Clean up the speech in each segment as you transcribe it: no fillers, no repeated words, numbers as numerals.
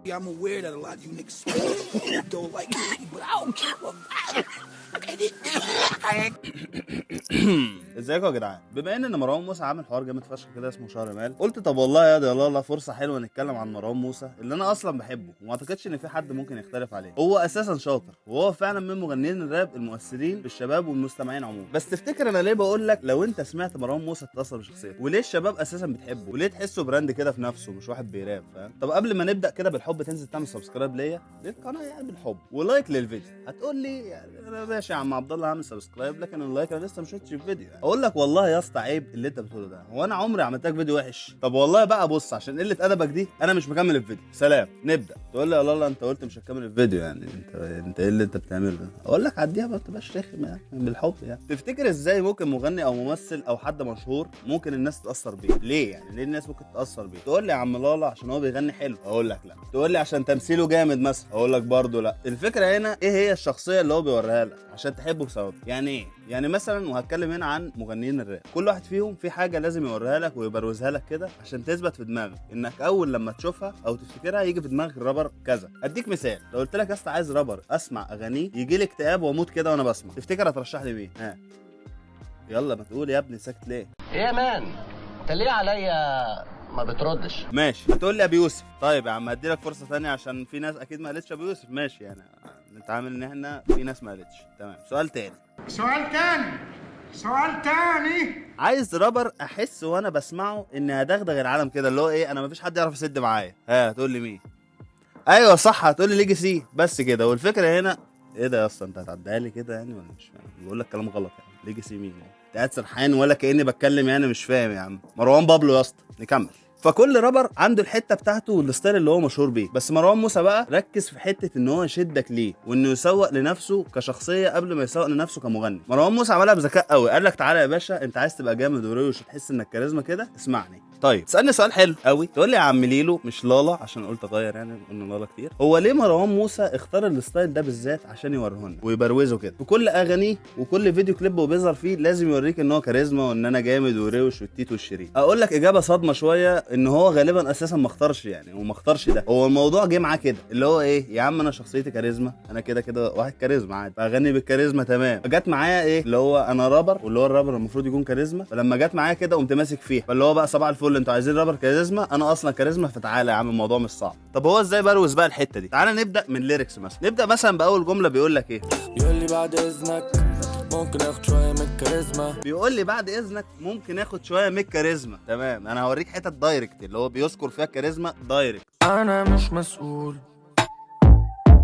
Yeah, I'm aware that a lot of you niggas don't like me, but I don't give a ازيكم يا جدعان؟ بما ان مروان موسى عامل حوار جامد فشخ كده اسمه شهر مال، قلت طب والله يا الله فرصه حلوه نتكلم عن مروان موسى اللي انا اصلا بحبه وما اعتقدش ان في حد ممكن يختلف عليه. هو اساسا شاطر وهو فعلا من مغنيين الراب المؤثرين بالشباب والمستمعين عموما. بس تفتكر انا ليه بقول لك لو انت سمعت مروان موسى تتاثر بشخصيته؟ وليه الشباب اساسا بتحبه؟ وليه تحسه براند كده في نفسه مش واحد بيراب؟ فاهم؟ طب قبل ما نبدا كده بالحب تنزل تعمل سبسكرايب ليا للقناه يعني بالحب ولايك للفيديو. هتقول لي يعني انا ماشي يا عم عبد الله هعمل سبسكرايب لكن اللايك انا لسه ما شفتش الفيديو. اقول لك والله يا اسطى عيب اللي انت بتقوله ده، هو انا عمري عملت لك فيديو وحش؟ طب والله بقى بص عشان قله ادبك دي انا مش مكمل الفيديو، سلام. نبدا. تقول لي يا الله انت قلت مش هكمل الفيديو، يعني انت ايه اللي انت بتعمله ده؟ اقول لك عديها ما تبقاش رخم يعني بالحب. يعني تفتكر ازاي ممكن مغني او ممثل او حد مشهور ممكن الناس تتاثر بيه؟ ليه يعني؟ ليه الناس ممكن تتاثر بيه؟ تقول لي يا عم لالا عشان هو بيغني حلو، اقول لك لا. تقول لي عشان تمثيله جامد مثلا، اقول لك برضه لا. الفكره هنا ايه هي الشخصيه اللي هو بيوريها لك عشان تحبه بسبب. يعني ايه؟ يعني مثلا وهتكلم هنا عن مغنيين الراب، كل واحد فيهم في حاجه لازم يوريها لك ويبروزها لك كده عشان تثبت في دماغك انك اول لما تشوفها او تفتكرها يجي في دماغك الرابر كذا. اديك مثال، لو قلت لك يا اسطى عايز رابر اسمع اغانيه يجي لي اكتئاب واموت كده وانا بسمع، تفتكر هترشح لي مين؟ ها يلا ما تقول يا ابني ساكت ليه؟ ايه يا مان انت ليه عليا ما بتردش؟ ماشي هتقول لي ابي يوسف. طيب يا عم هدي لك فرصه ثانيه عشان في ناس اكيد ما قالتش ابي يوسف. ماشي يعني نتعامل ان احنا في ناس ما قالتش. تمام. سؤال تاني. سؤال تاني. عايز رابر احس وانا بسمعه اني هدغدغ العالم كده، اللي هو ايه انا مفيش حد يعرف يسد معايا. ها هتقول لي مين؟ ايوه صح هتقول لي ليجاسي. بس كده. والفكره هنا ايه ده يا اسطى؟ انت هتعديها لي كده يعني ولا مش فاهم؟ بقول لك كلام غلط يعني. ليجاسي مين يعني؟ انت قاعد سرحان ولا كاني بتكلم يعني مش فاهم يا عم. مروان بابلو يا اسطى. نكمل. فكل رابر عنده الحته بتاعته والستايل اللي هو مشهور بيه، بس مروان موسى بقى ركز في حته ان هو يشدك ليه وانه يسوق لنفسه كشخصيه قبل ما يسوق لنفسه كمغني. مروان موسى عملها بذكاء قوي، قال لك تعالى يا باشا انت عايز تبقى جامد وروش وتحس انك كاريزما كده، اسمعني. طيب تسالني سؤال حلو قوي، تقول لي يا عم ليلو مش لالا عشان قلت اغير يعني قلنا لالا كتير. هو ليه مروان موسى اختار الستايل ده بالذات عشان يوريهولنا ويبروزه كده في كل اغانيه وكل فيديو كليب وبيظهر فيه لازم يوريك ان هو كاريزما وان انا جامد وروش والتيت والشريك؟ اقول لك اجابه صدمه شويه، ان هو غالبا اساسا ما اختارش يعني وما اختارش ده، هو الموضوع جه معاه كده اللي هو ايه يا عم انا شخصيتي كاريزما، انا كده كده واحد كاريزما عادي بغني بالكاريزما تمام. فجت معايا ايه اللي هو انا رابر واللي هو الرابر المفروض يكون كاريزما، فلما جت معايا كده قمت ماسك فيها، فاللي هو بقى صباح الفل انتوا عايزين رابر كاريزما انا اصلا كاريزما، فتعالى يا عم الموضوع مش صعب. طب هو ازاي بروز بقى الحته دي؟ تعالى نبدا من ليركس مثلا. نبدا مثلا باول جمله بيقول لك ايه؟ يقول لي بعد اذنك ممكن اخد شويه من الكاريزما. بيقول لي بعد اذنك ممكن اخد شويه من الكاريزما. تمام. انا هوريك حته دايركت اللي هو بيذكر فيها الكاريزما دايركت. انا مش مسؤول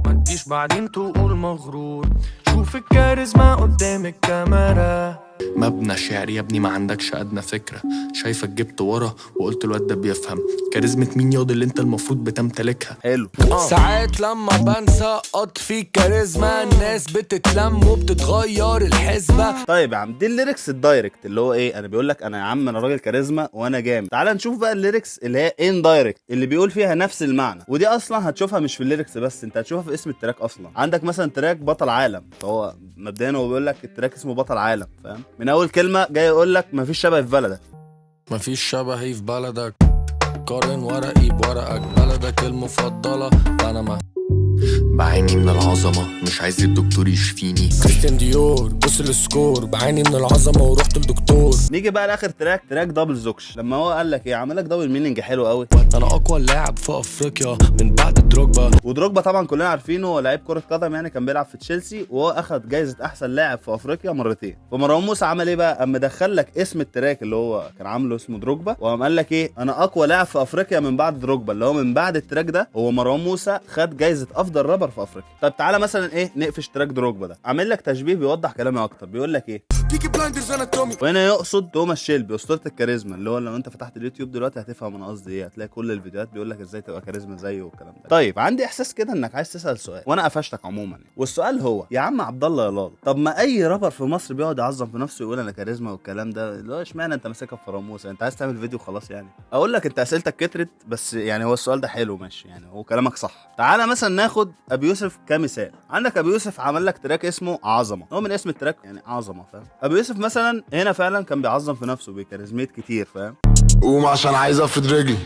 ما تجيش بعدين تقول مغرور، شوف الكاريزما قدام الكاميرا. مبنى شعر يا ابني ما عندكش ادنى فكره، شايفك جبت ورا وقلت الواد ده بيفهم، كاريزما مين ياض اللي انت المفروض بتمتلكها؟ حلو. ساعات لما بنسى قط في كاريزما الناس بتتلم وبتتغير الحسبه. طيب يا عم دي الليركس الدايركت اللي هو ايه، انا بيقول لك انا يا عم انا راجل كاريزما وانا جامد. تعال نشوف بقى الليركس اللي هي اندايركت اللي بيقول فيها نفس المعنى، ودي اصلا هتشوفها مش في الليركس بس، انت هتشوفها في اسم التراك اصلا. عندك مثلا تراك بطل عالم، فهو مبدئيا هو بيقول لك التراك اسمه بطل عالم، فاهم؟ من اول كلمه جاي يقول لك مفيش شبه في بلدك. مفيش شبهي في بلدك، قارن ورقي بورقك، بلدك المفضله بنما. بعاني من العظمة مش عايز الدكتور يشفيني، كريستيان ديور بص السكور، بعاني من العظمة ورحت للدكتور. نيجي بقى لاخر تراك دبل زوكش، لما هو قال لك ايه عمل لك دبل مينينج حلو قوي. انا اقوى لاعب في افريقيا من بعد دروجبا. ودروجبا طبعا كلنا عارفينه هو لعيب كرة قدم يعني كان بيلعب في تشيلسي وهو اخد جايزة احسن لاعب في افريقيا مرتين. فمروان موسى عمل ايه بقى؟ اما دخل لك اسم التراك اللي هو كان عامله اسمه دروجبا، وقام قال لك ايه انا اقوى لاعب في افريقيا من بعد دروجبا، اللي هو من بعد التراك ده هو مروان موسى خد جايزة افضل رابر في افريقيا. طب تعالى مثلا ايه نقفش تراك دروجبا ده، عامل لك تشبيه بيوضح كلامي اكتر. بيقول لك ايه وهنا يقصد توماس شيلبي اسطوره الكاريزما، اللي هو لو انت فتحت اليوتيوب دلوقتي هتفهم انا قصدي ايه، هتلاقي كل الفيديوهات بيقول لك ازاي تبقى كاريزما زيه والكلام ده. طيب عندي احساس كده انك عايز تسال سؤال وانا قفشتك عموما يعني. والسؤال هو يا عم عبد الله يا لالا، طب ما اي رابر في مصر بيقعد يعظم في نفسه ويقول انا كاريزما والكلام ده، اللي هو اشمعنى انت ماسكها في مروان موسى؟ انت عايز تعمل فيديو خلاص يعني؟ اقول لك انت اسئلتك كترت، بس يعني هو السؤال ده حلو ماشي يعني هو كلامك صح. تعالى مثلا ناخد ابي يوسف كمثال. عندك ابي يوسف عمل لك تراك اسمه عظمه، هو من اسم التراك يعني عظمه، فاهم؟ ابي يوسف مثلا هنا فعلا كان بيعظم في نفسه بكاريزميت كتير، فاهم؟ قوم عشان عايز افرد رجلي.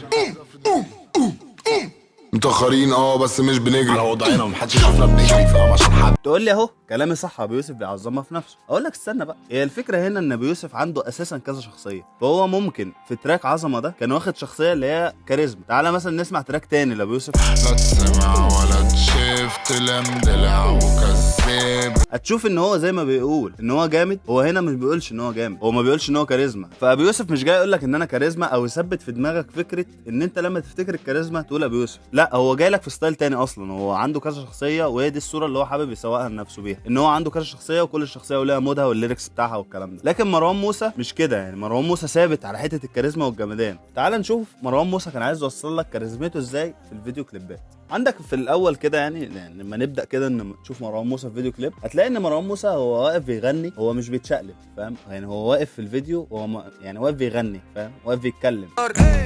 متأخرين بس مش بنجري على وضعنا ومحدش يشوفنا بنجري فاهم عشان حد. تقول لي اهو كلامي صح، ابو يوسف بيعظمها في نفسه. اقول لك استنى بقى، هي الفكره هنا ان ابو يوسف عنده اساسا كذا شخصيه، فهو ممكن في تراك عظمه ده كان واخد شخصيه اللي هي كاريزما. تعالى مثلا نسمع تراك تاني لابو يوسف. لا تسمع ولا تشفت لمدلع وكذاب. هتشوف ان هو زي ما بيقول ان هو جامد، هو هنا مش بيقولش ان هو جامد، هو ما بيقولش ان هو كاريزما. فابو يوسف مش جاي يقول لك ان انا كاريزما او يثبت في دماغك فكره ان انت لما تفتكر الكاريزما تقول ابو يوسف. لا، هو جاي لك في ستايل تاني اصلا. هو عنده كذا شخصيه، وهي دي الصوره اللي هو حابب يسوقها لنفسه بيها، ان هو عنده كذا شخصيه وكل شخصيه ولها مودها والليركس بتاعها والكلام ده. لكن مروان موسى مش كده، يعني مروان موسى ثابت على حته الكاريزما والجمدان. تعال نشوف مروان موسى كان عايز يوصل لك كاريزمته ازاي في الفيديو كليبات. عندك في الاول كده يعني لما نبدا كده ان تشوف مروان موسى في فيديو كليب، هتلاقي ان مروان موسى هو واقف بيغني، هو مش بيتشقلب فاهم، يعني هو واقف في الفيديو هو يعني واقف بيغني فاهم، واقف بيتكلم.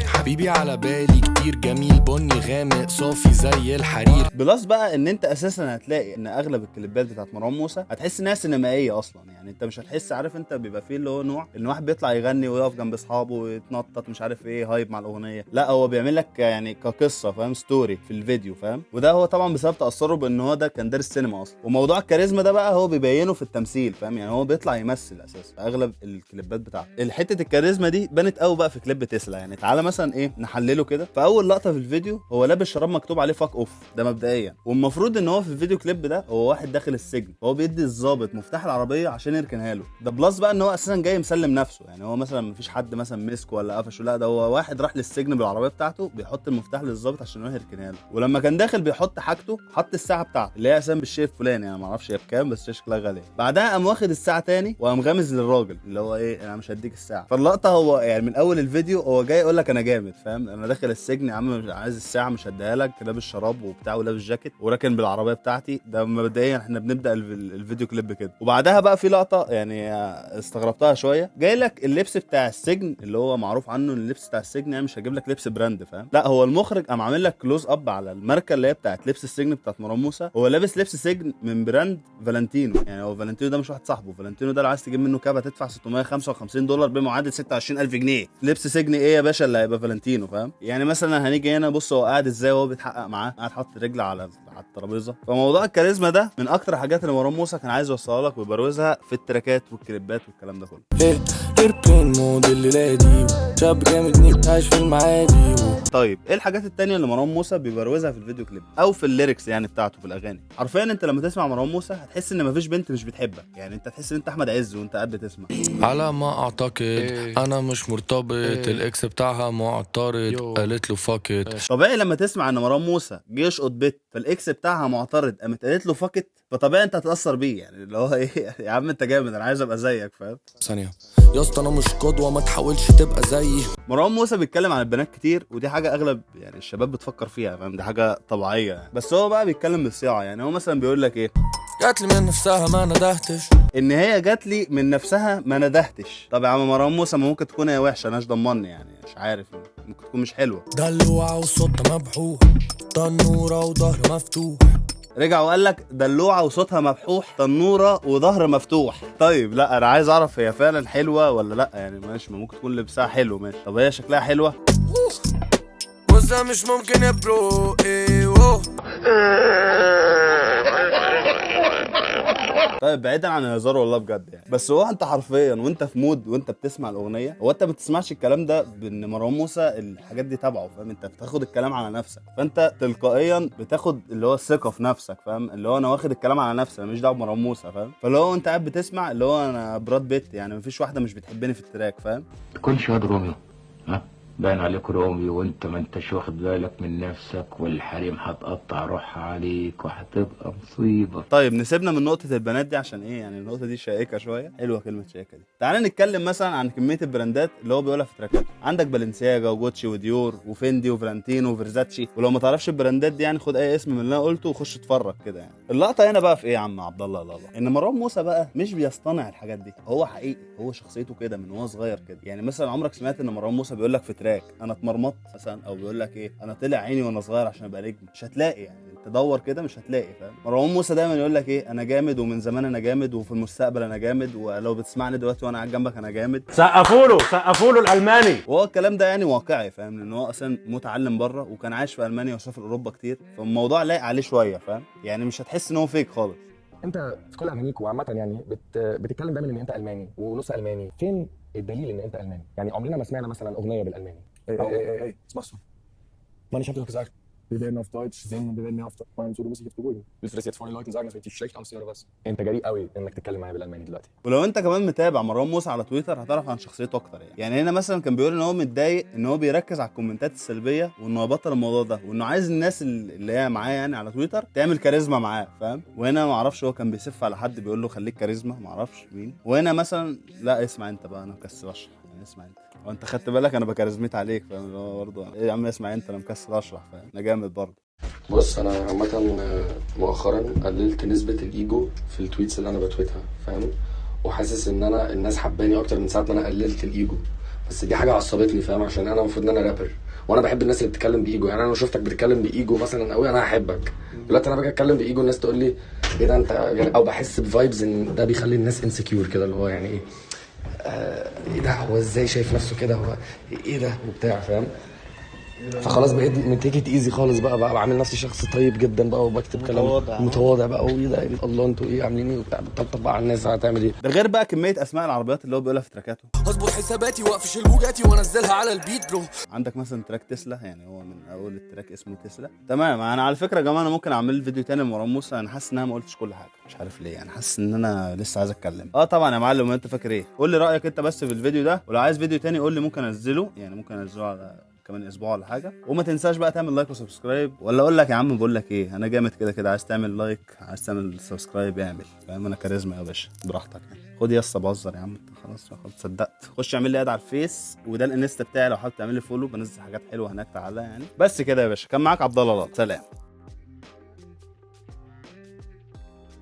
حبيبي على بالي كتير جميل بني غامق صافي زي الحرير. بلس بقى ان انت اساسا هتلاقي ان اغلب الكليبات بتاعت مروان موسى هتحس انها سينمائيه اصلا. يعني انت مش هتحس، عارف انت بيبقى فيه اللي هو نوع ان واحد بيطلع يغني ويقف جنب اصحابه ويتنطط مش عارف ايه هايب مع الاغنيه. لا، هو بيعمل لك يعني كقصه فاهم، ستوري في الفيديو فاهم. وده هو طبعا بسبب تاثره بان هو ده كان دارس سينما اصلا. وموضوع الكاريزما ده بقى هو بيبينه في التمثيل فاهم، يعني هو بيطلع يمثل اساسا في اغلب الكليبات بتاعته. الحته الكاريزما دي بانت قوي بقى في كليب تسلا. يعني تعالى مثلا ايه نحلله كده. في اول لقطه في الفيديو هو لابس شراب مكتوب عليه فاك اوف، ده مبدئيا. والمفروض ان هو في الفيديو كليب ده هو واحد داخل السجن، هو بيدي الضابط مفتاح العربيه عشان يركنها له. ده بلس بقى ان هو اساسا جاي مسلم نفسه، يعني هو مثلا مفيش حد مثلا مسكه ولا قفشه، لا ده هو واحد راح للسجن بالعربيه بتاعته بيحط المفتاح للضابط عشان هو يركنها له. ولما كان داخل بيحط حاجته، حط الساعه بتاعته اللي هي اساسا بالشيء الفلاني، يعني ما اعرفش هي بكام بس شكلها غاليه. بعدها قام واخد الساعه تاني وقام غامز للراجل اللي هو ايه انا مش هديك الساعه. فاللقطه هو يعني من اول الفيديو هو جاي يقول لك انا جامد فاهم، انا داخل السجن يا عم مش عايز الساعه مش هديها لك، لابس شراب وبتاع ولابس جاكيت وراكن بالعربيه بتاعتي. ده مبدئيا احنا بنبدا الفيديو كليب كده. وبعدها بقى في لقطه يعني استغربتها شويه، جاي لك اللبس بتاع السجن اللي هو معروف عنه ان اللبس بتاع السجن يعني مش هجيب لك لبس براند فاهم. لا، هو المخرج قام عامل لك كلوز اب على الماركه اللي هي بتاعت لبس السجن بتاعت مروان موسى. هو لابس لبس سجن من براند فالنتينو، يعني هو فالنتينو ده مش واحد صاحبه، فالنتينو ده لو عايز تجيب منه كاب هتدفع $655 بمعادل 26000 جنيه. لبس سجن ايه يا باشا اللي هيبقى فالنتينو فاهم. يعني مثلا هنيجي هنا بص هو قاعد ازاي وهو بيتحقق معاه، قاعد حاط رجل على الترابيزه. فموضوع الكاريزما ده من اكتر الحاجات اللي مروان موسى كان عايز يوصلها لك ويبروزها في التراكات والكليبات والكلام ده كله. ايربلين مود الليله دي شاب جامد نيك عايش في المعادي. طيب ايه الحاجات التانية اللي مروان موسى بيبروزها في الفيديو كليب او في الليركس يعني بتاعته في الاغاني؟ حرفيا انت لما تسمع مروان موسى هتحس ان مفيش بنت مش بتحبك، يعني انت تحس ان انت احمد عز وانت قاعد بتسمع. على ما اعتقد انا مش مرتبط الاكس بتاعها معترض قالت له فاكت. طبيعي لما تسمع ان مروان موسى جه يشقط بت فالاكس بتاعها معترض قامت قالت له فاكت، فطبيعي انت هتتاثر بيه، يعني اللي هو ايه يا عم انت جامد انا عايز ابقى زيك فاهم. ثانيه يا اسطى انا مش قدوه ما تحاولش تبقى زيي. مروان موسى بيتكلم عن البنات كتير ودي حاجه اغلب يعني الشباب بتفكر فيها فاهم، دي حاجه طبيعيه يعني. بس هو بقى بيتكلم بالصياعه، يعني هو مثلا بيقول لك ايه، جات لي من نفسها ما ندهتش، ان هي جات لي من نفسها ما ندهتش. طب يا عم مروان موسى ما ممكن تكون هي وحشه، انا مش ضمني يعني مش عارف، ممكن تكون مش حلوه. دلوعه وصوتها مبحوح تنوره وظهر مفتوح. رجع وقال لك دلوعه وصوتها مبحوح تنوره وظهر مفتوح. طيب لا انا عايز اعرف هي فعلا حلوه ولا لا، يعني ماشي ممكن تكون لبسها حلو ماشي، طب هي شكلها حلوه؟ وزا مش ممكن يا برو طيب بعيدا عن الهزار والله بجد يعني، بس هو انت حرفيا وانت في مود وانت بتسمع الاغنيه، هو انت ما بتسمعش الكلام ده بان مروان موسى الحاجات دي تبعه فاهم، انت بتاخد الكلام على نفسك، فانت تلقائيا بتاخد اللي هو الثقه في نفسك فاهم، اللي هو انا واخد الكلام على نفسي انا مش دعوه بمروان موسى فاهم. فاللي هو انت قاعد بتسمع اللي هو انا براد بيت، يعني مفيش واحده مش بتحبني في التراك فاهم. تكونش واد روميو ها، باين عليك روميو وانت ما انتش واخد بالك من نفسك، والحريم هتقطع روحها عليك وهتبقى مصيبه. طيب نسيبنا من نقطه البنات دي عشان ايه يعني النقطه دي شائكه شويه، حلوه كلمه شائكه دي. تعال نتكلم مثلا عن كميه البراندات اللي هو بيقولها في تراكاته. عندك بالنسياجا وجوتشي وديور وفيندي وفلانتينو وفيرزاتشي، ولو ما تعرفش البراندات دي يعني خد اي اسم من اللي انا قلته وخش اتفرج كده يعني. اللقطه هنا بقى في ايه يا عم عبد الله؟ لا ان مروان موسى بقى مش بيصطنع الحاجات دي، هو حقيقي هو شخصيته كده من وهو صغير كده. يعني مثلا عمرك سمعت ان مروان موسى بيقول لك في تراك انا اتمرمطت مثلا، او بيقول لك ايه انا طلع عيني وانا صغير عشان ابقى نجم، مش هتلاقي يعني، تدور كده مش هتلاقي، فاهم؟ مروان موسى دايما يقول لك ايه انا جامد ومن زمان انا جامد وفي المستقبل انا جامد، ولو بتسمعني دلوقتي وانا قاعد جنبك انا جامد. سقفوا له الالماني. وهو الكلام ده يعني واقعي، فاهم؟ لان هو اصلا متعلم بره وكان عايش في المانيا وسافر اوروبا كتير، فالموضوع لايق عليه شويه، فاهم؟ يعني مش هتحس ان هو فيك خالص. انت في كل اغانيك وعامه يعني بتتكلم دايما ان انت الماني ونص الماني، فين الدليل ان انت الماني؟ يعني عمرنا ما سمعنا مثلا اغنيه بالالماني. Ey, was machst du? Mann, ich hab dir doch gesagt, Wir werden auf Deutsch singen und wir werden mehr auf Deutsch machen, so, du musst dich jetzt beruhigen. Willst du das jetzt vor den Leuten sagen, dass wir richtig schlecht aussehen oder was? انت جريء قوي انك تتكلم معايا بالالماني دلوقتي. ولو انت كمان متابع مروان موسى على تويتر هتعرف عن شخصيته اكتر يعني هنا مثلا كان بيقول ان هو متضايق ان هو بيركز على الكومنتات السلبيه، وانه يبطل الموضوع ده، وانه عايز الناس اللي هي معاه يعني على تويتر تعمل كاريزما معاه، فاهم؟ وهنا ما اعرفش هو كان بيسف على حد بيقول له خليك كاريزما، ما اعرفش مين. وهنا مثلا لا اسمع انت بقى، انا مكسل اشرح يعني، اسمع انت وانت خدت بالك انا بكاريزميت عليك، فاهم؟ اللي هو برضه ايه يا عم اسمع انت، انا مكسل اشرح، فاهم؟ انا جامد برضه. بص انا عامه مؤخرا قللت نسبه الايجو في التويتس اللي انا بتويتها، فاهم؟ وحاسس ان انا الناس حباني اكتر من ساعه ما انا قللت الايجو، بس دي حاجه عصبتني، فاهم؟ عشان انا المفروض ان انا رابر وانا بحب الناس اللي بتتكلم بايجو، يعني انا لو شفتك بتتكلم بايجو مثلا قوي انا هحبك. دلوقتي انا باجي اتكلم بايجو الناس تقول لي ايه ده انت يعني، او بحس بفايبز ان ده بيخلي الناس انسكيور كده، اللي هو يعني ايه ايه ده، هو ازاي شايف نفسه كده، هو ايه ده وبتاع، فاهم؟ فخلاص بقيت متيكت ايزي خالص بقى بعمل نفسي شخص طيب جدا بقى، وبكتب كلام متواضع بقى، وايه ده الله انتوا ايه عاملين ايه وبتاع، بتطبطب بقى على الناس هتعمل ايه. ده غير بقى كميه اسماء العربيات اللي هو بيقولها في تراكاته. هظبط حساباتي واقفش البوجاتي وانزلها على البيت برو. عندك مثلا تراك تسلا، يعني هو من اول التراك اسمه تسلا، تمام. انا على فكره يا جماعه انا ممكن اعمل فيديو تاني لمروان موسى، انا حاسس ان انا ما قلتش كل حاجه، مش عارف ليه، انا حاسس ان انا لسه عايز اتكلم. طبعا يا معلم، انت فاكر ايه؟ قول لي رايك انت بس في الفيديو ده، ولو عايز فيديو تاني قول لي ممكن انزله، يعني ممكن انزله على كمان اسبوع ولا حاجه. وما تنساش بقى تعمل لايك وسبسكرايب، ولا اقول لك يا عم بقول لك ايه، انا جامد كده كده، عايز تعمل لايك عايز تعمل سبسكرايب اعمل، فاهم؟ انا كاريزما يا باشا براحتك يعني. خد يا اسطى بهزر يا عم، خلاص صدقت. خش اعمل لي اد على الفيس، وده الانستا بتاعي لو حابب تعمل لي فولو، بنزل حاجات حلوه هناك تعالى يعني. بس كده يا باشا، كان معاك عبد الله، سلام.